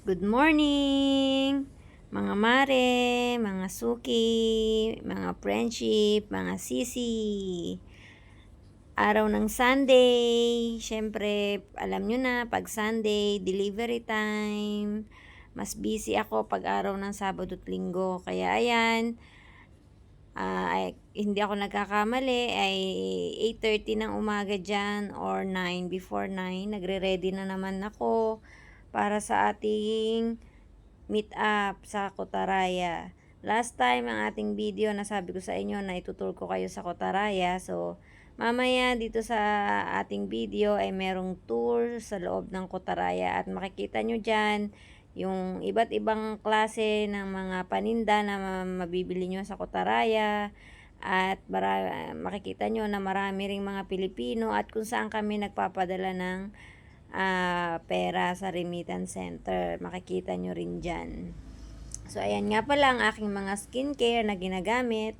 Good morning, mga mare, mga suki, mga friendship, mga sisi. Araw ng Sunday, syempre alam nyo na, pag Sunday, delivery time. Mas busy ako pag araw ng Sabado at Linggo. Kaya ayan, hindi ako nagkakamali, ay 8:30 ng umaga dyan or 9, before 9, nagre-ready na naman ako para sa ating meet up sa Kotaraya. Last time ang ating video, nasabi ko sa inyo na itutur ko kayo sa Kotaraya. So, mamaya dito sa ating video ay merong tour sa loob ng Kotaraya at makikita nyo dyan yung iba't ibang klase ng mga paninda na mabibili nyo sa Kotaraya at makikita nyo na marami ring mga Pilipino at kung saan kami nagpapadala ng pera sa remittance center. Makikita nyo rin dyan. So, ayan nga pala ang aking mga skincare na ginagamit.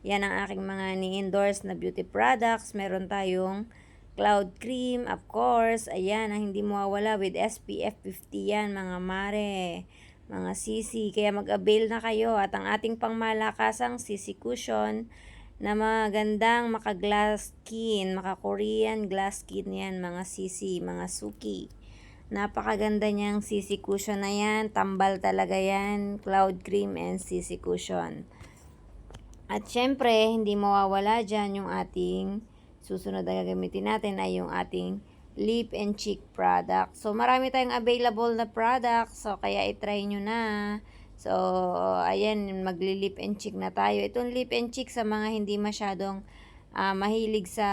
Yan ang aking mga ni-endorse na beauty products. Meron tayong Cloud Cream, of course. Ayan, ang hindi mawawala with SPF 50 yan, mga mare, mga sisi. Kaya mag-avail na kayo. At ang ating pangmalakasang sisi cushion na magandang maka-glass skin, maka-Korean glass skin yan, mga sisi, mga suki. Napakaganda niyang sisi cushion na yan. Tambal talaga yan. Cloud Cream and sisi cushion. At syempre, hindi mawawala dyan yung ating susunod na gagamitin natin ay yung ating lip and cheek product. So, marami tayong available na product. So, kaya itry nyo na. So, ayan, magli-lip and cheek na tayo. Itong lip and cheek sa mga hindi masyadong mahilig sa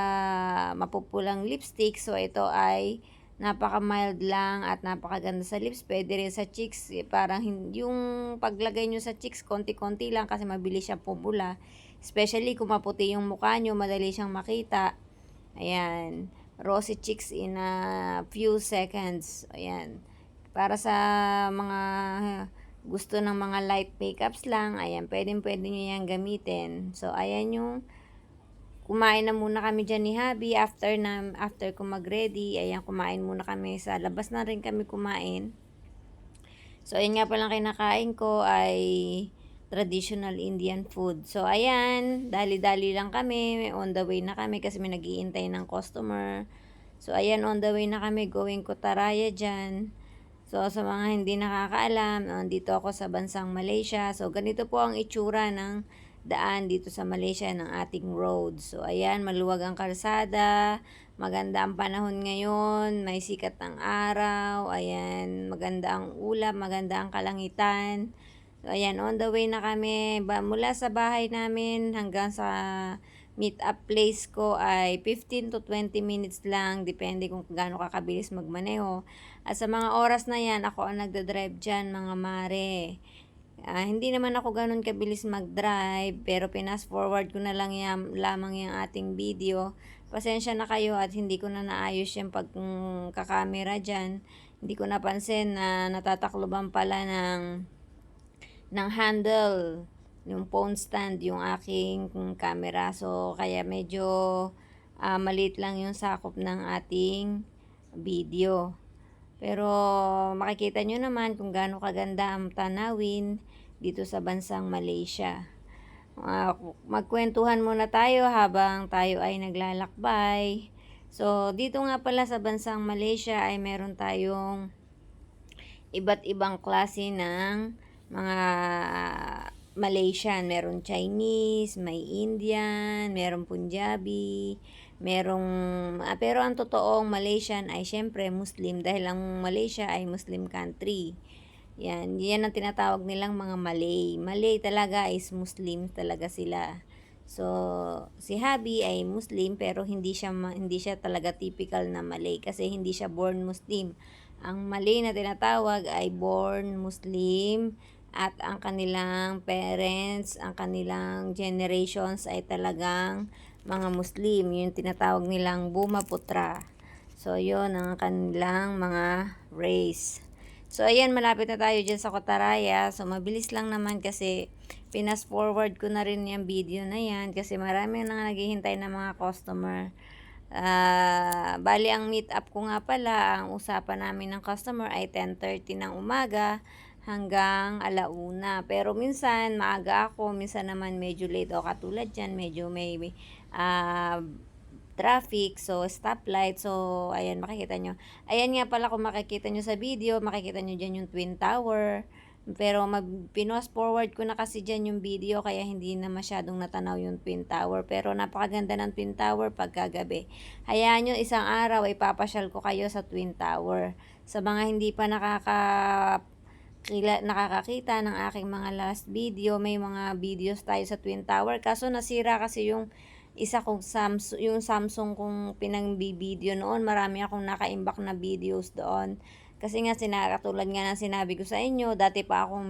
mapupulang lipstick. So, ito ay napaka-mild lang at napakaganda sa lips. Pwede rin sa cheeks. Parang yung paglagay nyo sa cheeks, konti-konti lang kasi mabilis siya pumula. Especially kung maputi yung mukha nyo, madali siyang makita. Ayan. Rosy cheeks in a few seconds. Ayan. Para sa mga gusto ng mga light makeups lang, ayan, pwede nyo yan gamitin. So, ayan yung kumain na muna kami dyan ni Habi after ko mag-ready. Ayan, kumain muna kami. Sa labas na rin kami kumain. So, ayan nga palang kinakain ko ay traditional Indian food. So, ayan, dali-dali lang kami. On the way na kami kasi may nag-iintay ng customer. So, ayan, on the way na kami going Kotaraya dyan. So, sa mga hindi nakakaalam, dito ako sa bansang Malaysia. So, ganito po ang itsura ng daan dito sa Malaysia ng ating road. So, ayan, maluwag ang kalsada. Maganda ang panahon ngayon. May sikat ng araw. Ayan, maganda ang ulap. Maganda ang kalangitan. So, ayan, on the way na kami. Mula sa bahay namin hanggang sa meet up place ko ay 15 to 20 minutes lang. Depende kung gaano kakabilis magmaneho. At sa mga oras na yan, ako ang nagdadrive dyan, mga mare. Hindi naman ako ganun kabilis mag-drive, pero pinas forward ko na lang lamang yung ating video. Pasensya na kayo at hindi ko na naayos yung pagkakamera dyan. Hindi ko napansin na natatakloban pala ng handle, yung phone stand, yung aking camera. So, kaya medyo maliit lang yung sakop ng ating video. Pero makikita nyo naman kung gaano kaganda ang tanawin dito sa bansang Malaysia. Magkwentuhan muna tayo habang tayo ay naglalakbay. So, dito nga pala sa bansang Malaysia ay meron tayong iba't ibang klase ng mga Malaysian. Meron Chinese, may Indian, meron Punjabi, pero ang totoong Malaysian ay syempre Muslim dahil ang Malaysia ay Muslim country. Yan ang tinatawag nilang mga Malay. Malay talaga is Muslim talaga sila. So, si Habi ay Muslim pero hindi siya talaga typical na Malay kasi hindi siya born Muslim. Ang Malay na tinatawag ay born Muslim at ang kanilang parents, ang kanilang generations ay talagang mga Muslim. Yung tinatawag nilang Bumaputra. So, yun ang kanilang mga race. So, ayan, malapit na tayo dyan sa Kotaraya. So, mabilis lang naman kasi pinas forward ko na rin yung video na yan kasi marami na naghihintay ng mga customer. Bale ang meet up ko nga pala, ang usapan namin ng customer ay 10:30 ng umaga hanggang 1:00. Pero minsan maaga ako, minsan naman medyo late o katulad diyan medyo may, ah, traffic, so stoplight. So ayan makikita nyo. Ayan nga pala kung makikita nyo sa video, makikita nyo diyan yung Twin Tower. Pero pinost forward ko na kasi dyan yung video kaya hindi na masyadong natanaw yung Twin Tower. Pero napakaganda ng Twin Tower pagkagabi. Hayaan nyo isang araw ay papasyal ko kayo sa Twin Tower. Sa mga hindi pa nakakakita ng aking mga last video, may mga videos tayo sa Twin Tower. Kaso nasira kasi yung isa kong Samsung kong pinang-video noon. Marami akong nakaimbak na videos doon. Kasi nga katulad nga ng sinabi ko sa inyo, dati pa ako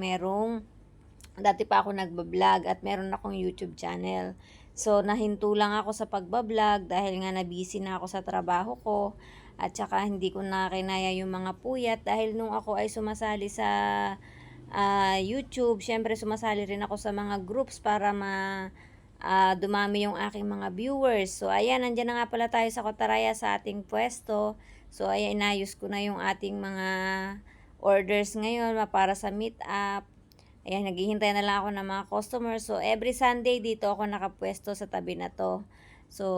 nagba-vlog at meron akong YouTube channel. So nahinto lang ako sa pagba-vlog dahil nga na-busy na ako sa trabaho ko at saka hindi ko na kinaya yung mga puyat dahil nung ako ay sumasali sa YouTube, syempre sumasali rin ako sa mga groups para dumami yung aking mga viewers. So ayan, nandiyan na nga pala tayo sa Kotaraya sa ating pwesto. So ayan, inayos ko na yung ating mga orders ngayon para sa meet up. Ayan, naghihintay na lang ako ng mga customers. So every Sunday dito ako nakapwesto sa tabi na to. So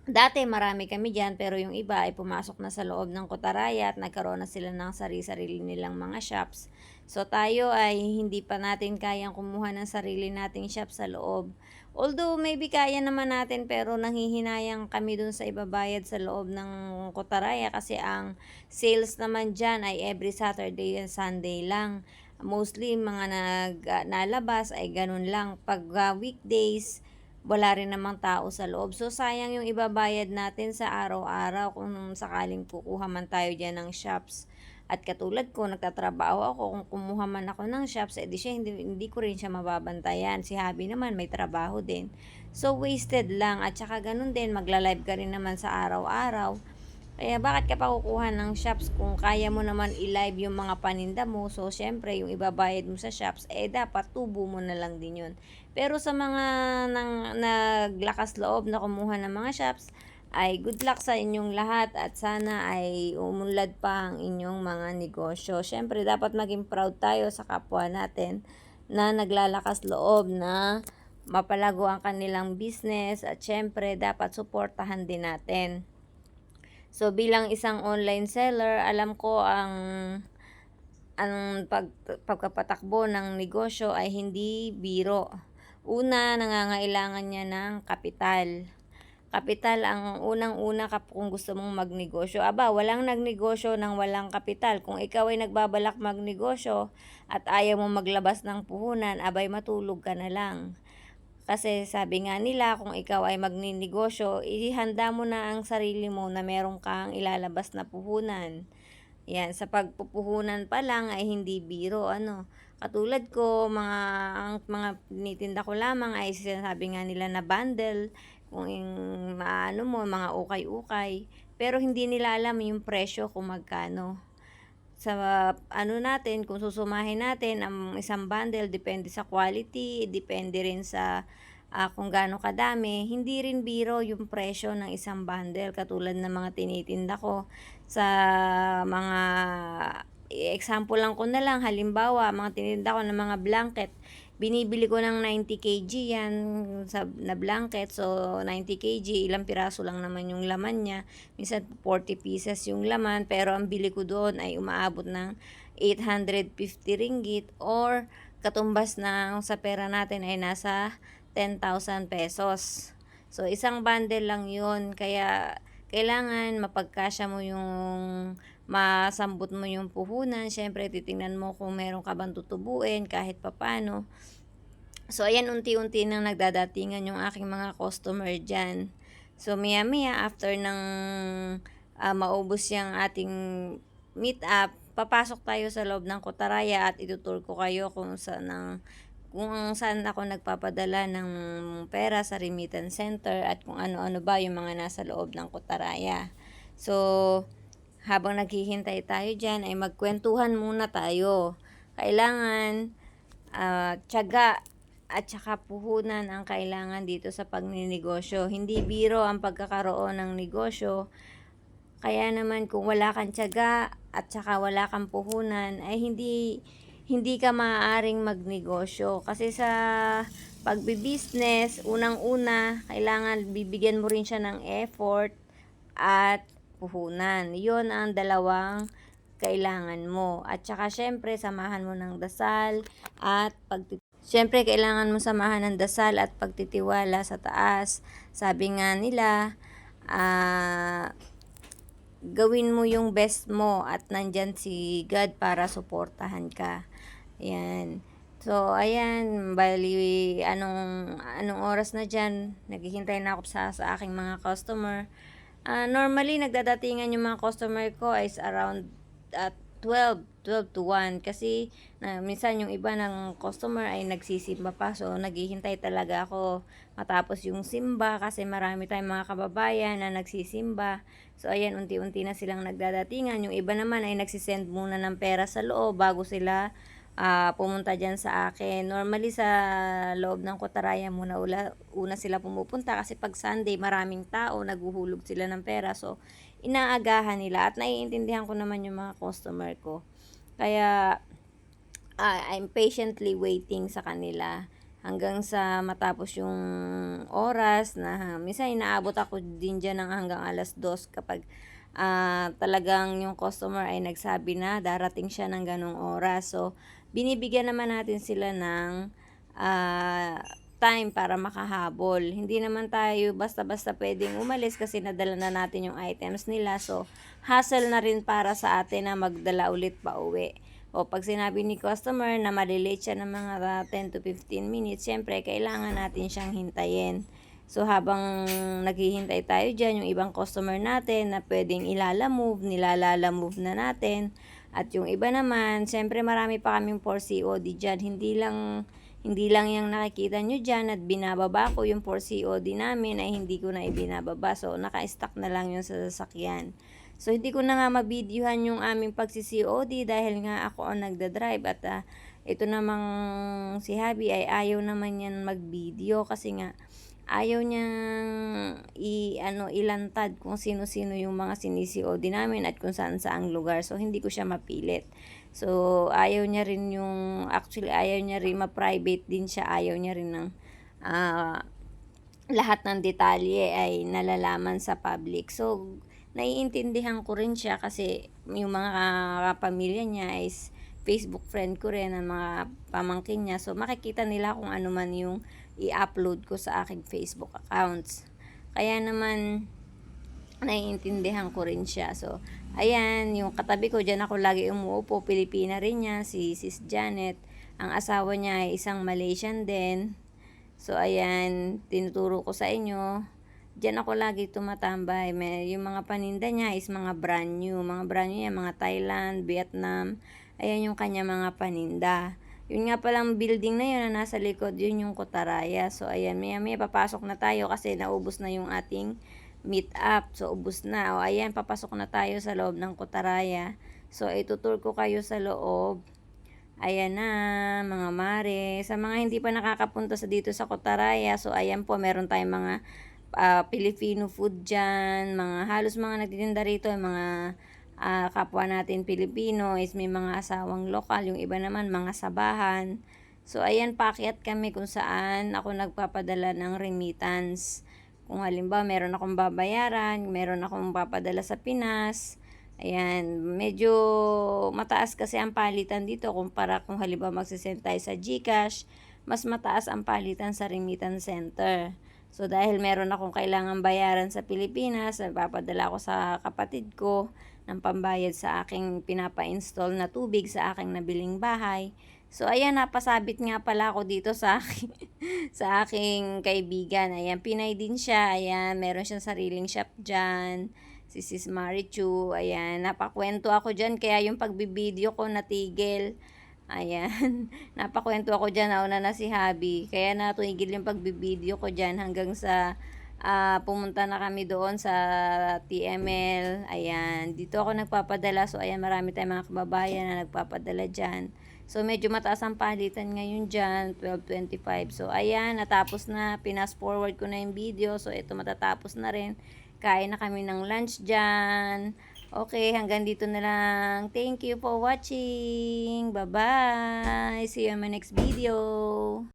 dati marami kami dyan pero yung iba ay pumasok na sa loob ng Kotaraya at nagkaroon na sila ng sarili-sarili nilang mga shops. So tayo ay hindi pa natin kayang kumuha ng sarili nating shop sa loob. Although maybe kaya naman natin pero nanghihinayang kami dun sa ibabayad sa loob ng Kotaraya kasi ang sales naman dyan ay every Saturday and Sunday lang. Mostly mga nalabas ay ganun lang. Pag weekdays, wala rin namang tao sa loob. So sayang yung ibabayad natin sa araw-araw kung sakaling kukuha man tayo dyan ng shops. At katulad ko, nagtatrabaho ako, kung kumuha man ako ng shops, edi siya, hindi ko rin siya mababantayan. Si Habi naman, may trabaho din. So, wasted lang. At saka ganun din, magla-live ka rin naman sa araw-araw. Kaya bakit ka pa kukuha ng shops kung kaya mo naman i-live yung mga paninda mo? So, syempre, yung ibabayad mo sa shops, dapat tubo mo na lang din yun. Pero sa mga naglakas loob na kumuha ng mga shops, ay good luck sa inyong lahat at sana ay umunlad pa ang inyong mga negosyo. Syempre, dapat maging proud tayo sa kapwa natin na naglalakas loob na mapalago ang kanilang business at syempre, dapat suportahan din natin. So, bilang isang online seller, alam ko ang pagkapatakbo ng negosyo ay hindi biro. Una, nangangailangan niya ng kapital. Kapital ang unang-una kung gusto mong magnegosyo. Walang nagnegosyo ng walang kapital. Kung ikaw ay nagbabalak magnegosyo at ayaw mo maglabas ng puhunan, matulog ka na lang. Kasi sabi nga nila, kung ikaw ay magninegosyo, ihanda mo na ang sarili mo na meron kang ilalabas na puhunan. Yan, sa pagpupuhunan pa lang ay hindi biro, Katulad ko, ang mga tinitinda ko lamang ay sinasabi nga nila na bundle, kung mga ukay-ukay. Pero hindi nila alam yung presyo kung magkano. Sa natin, kung susumahin natin ang isang bundle, depende sa quality, depende rin sa kung gaano kadami, hindi rin biro yung presyo ng isang bundle katulad ng mga tinitinda ko sa mga example lang ko na lang, halimbawa, mga tinitinda ko ng mga blanket, binibili ko ng 90 kg yan na blanket. So 90 kg, ilang piraso lang naman yung laman niya, minsan 40 pieces yung laman, pero ang bili ko doon ay umaabot ng 850 ringgit or katumbas na sa pera natin ay nasa 10,000 pesos. So, isang bundle lang yun. Kaya, kailangan mapagkasya mo masambot mo yung puhunan. Siyempre, titingnan mo kung meron ka bang tutubuin kahit papano. So, ayan, unti-unti nang nagdadatingan yung aking mga customer dyan. So, maya-maya, after ng maubos yung ating meet up, papasok tayo sa loob ng Kotaraya at itutur ko kayo kung saan ako nagpapadala ng pera sa remittance center at kung ano-ano ba yung mga nasa loob ng Kotaraya. So, habang naghihintay tayo dyan, ay magkwentuhan muna tayo. Kailangan, tiyaga at saka puhunan ang kailangan dito sa pagninegosyo. Hindi biro ang pagkakaroon ng negosyo. Kaya naman kung wala kang tiyaga at saka wala kang puhunan ay hindi ka maaaring magnegosyo. Kasi sa pagbi-business, unang-una, kailangan bibigyan mo rin siya ng effort at puhunan. 'Yon ang dalawang kailangan mo. At saka syempre, samahan mo ng dasal at Siyempre, kailangan mo samahan ng dasal at pagtitiwala sa taas. Sabi nga nila, gawin mo yung best mo at nandyan si God para suportahan ka. Ayan. So, ayan, bali, anong oras na dyan? Naghihintay na ako sa aking mga customer. Normally, nagdadatingan yung mga customer ko is around 12 to 1 kasi minsan yung iba ng customer ay nagsisimba pa, so naghihintay talaga ako matapos yung simba kasi marami tayong mga kababayan na nagsisimba. So ayan, unti-unti na silang nagdadatingan. Yung iba naman ay nagsisend muna ng pera sa loob bago sila pumunta dyan sa akin. Normally sa loob ng Kotaraya una sila pumupunta kasi pag Sunday maraming tao, naghuhulog sila ng pera. So inaagahan nila at naiintindihan ko naman yung mga customer ko. Kaya I'm patiently waiting sa kanila hanggang sa matapos yung oras na minsan inaabot ako din dyan ng hanggang alas 2 kapag talagang yung customer ay nagsabi na darating siya ng ganong oras. So, binibigyan naman natin sila ng time para makahabol. Hindi naman tayo basta-basta pwedeng umalis kasi nadala na natin yung items nila. So, hassle na rin para sa atin na magdala ulit pa uwi. O pag sinabi ni customer na malilate siya ng mga 10 to 15 minutes, syempre kailangan natin siyang hintayin. So habang naghihintay tayo dyan, yung ibang customer natin na pwedeng nilalala-move na natin. At yung iba naman, syempre marami pa kaming 4COD dyan. Hindi lang yung nakikita nyo dyan at binababa ko yung 4COD namin ay hindi ko na ibinababa. So naka-stack na lang yung sa sasakyan. So, hindi ko na nga mabidyohan yung aming pagsi-COD dahil nga ako ang nagdadrive at ito namang si Habi ay ayaw naman yan mag-video kasi nga ayaw niyang ilantad kung sino-sino yung mga sinisi-COD namin at kung saan-saang lugar. So, hindi ko siya mapilit. So, ayaw niya rin ma-private din siya. Ayaw niya rin ng lahat ng detalye ay nalalaman sa public. So, naiintindihan ko rin siya kasi yung mga kapamilya niya is Facebook friend ko rin, ang mga pamangkin niya. So, makikita nila kung ano man yung i-upload ko sa aking Facebook accounts. Kaya naman, naiintindihan ko rin siya. So, ayan, yung katabi ko, dyan ako lagi umuupo. Pilipina rin niya, si Sis Janet. Ang asawa niya ay isang Malaysian din. So, ayan, tinuturo ko sa inyo. Diyan ako lagi tumatambay. Yung mga paninda niya is mga brand new. Mga brand new yan, mga Thailand, Vietnam. Ayan yung kanya mga paninda. Yun nga palang building na yun na nasa likod, yun yung Kotaraya. So, ayan, maya papasok na tayo kasi naubos na yung ating meet up. So, ubos na. O, ayan, papasok na tayo sa loob ng Kotaraya. So, itutur ko kayo sa loob. Ayan na, mga mare. Sa mga hindi pa nakakapunta dito sa Kotaraya, so, ayan po, meron tayong mga Filipino food dyan, halos mga nagtitinda rito, mga kapwa natin Pilipino is may mga asawang lokal, yung iba naman mga sabahan. So ayan, paakyat kami kung saan ako nagpapadala ng remittance. Kung halimbawa meron akong babayaran, meron akong papadala sa Pinas. Ayan, medyo mataas kasi ang palitan dito kumpara kung halimbawa magsisend tayo sa GCash, mas mataas ang palitan sa remittance center. So, dahil meron akong kailangan bayaran sa Pilipinas, papadala ko sa kapatid ko ng pambayad sa aking pinapa-install na tubig sa aking nabiling bahay. So, ayan, napasabit nga pala ako dito sa aking kaibigan. Ayan, Pinay din siya. Ayan, meron siyang sariling shop dyan. Si Sis Marichu. Ayan, napakwento ako dyan. Kaya yung pagbibideo ko natigil. Ayan, napakwento ako dyan, nauna na si Habi. Kaya natigil yung pagbibideo ko dyan hanggang sa pumunta na kami doon sa TML. Ayan, dito ako nagpapadala. So, ayan, marami tayong mga kababayan na nagpapadala dyan. So, medyo mataas ang palitan ngayon diyan, 12.25. So, ayan, natapos na. Pinas forward ko na yung video. So, ito matatapos na rin. Kain na kami ng lunch diyan. Okay, hanggang dito na lang. Thank you for watching. Bye-bye. See you in my next video.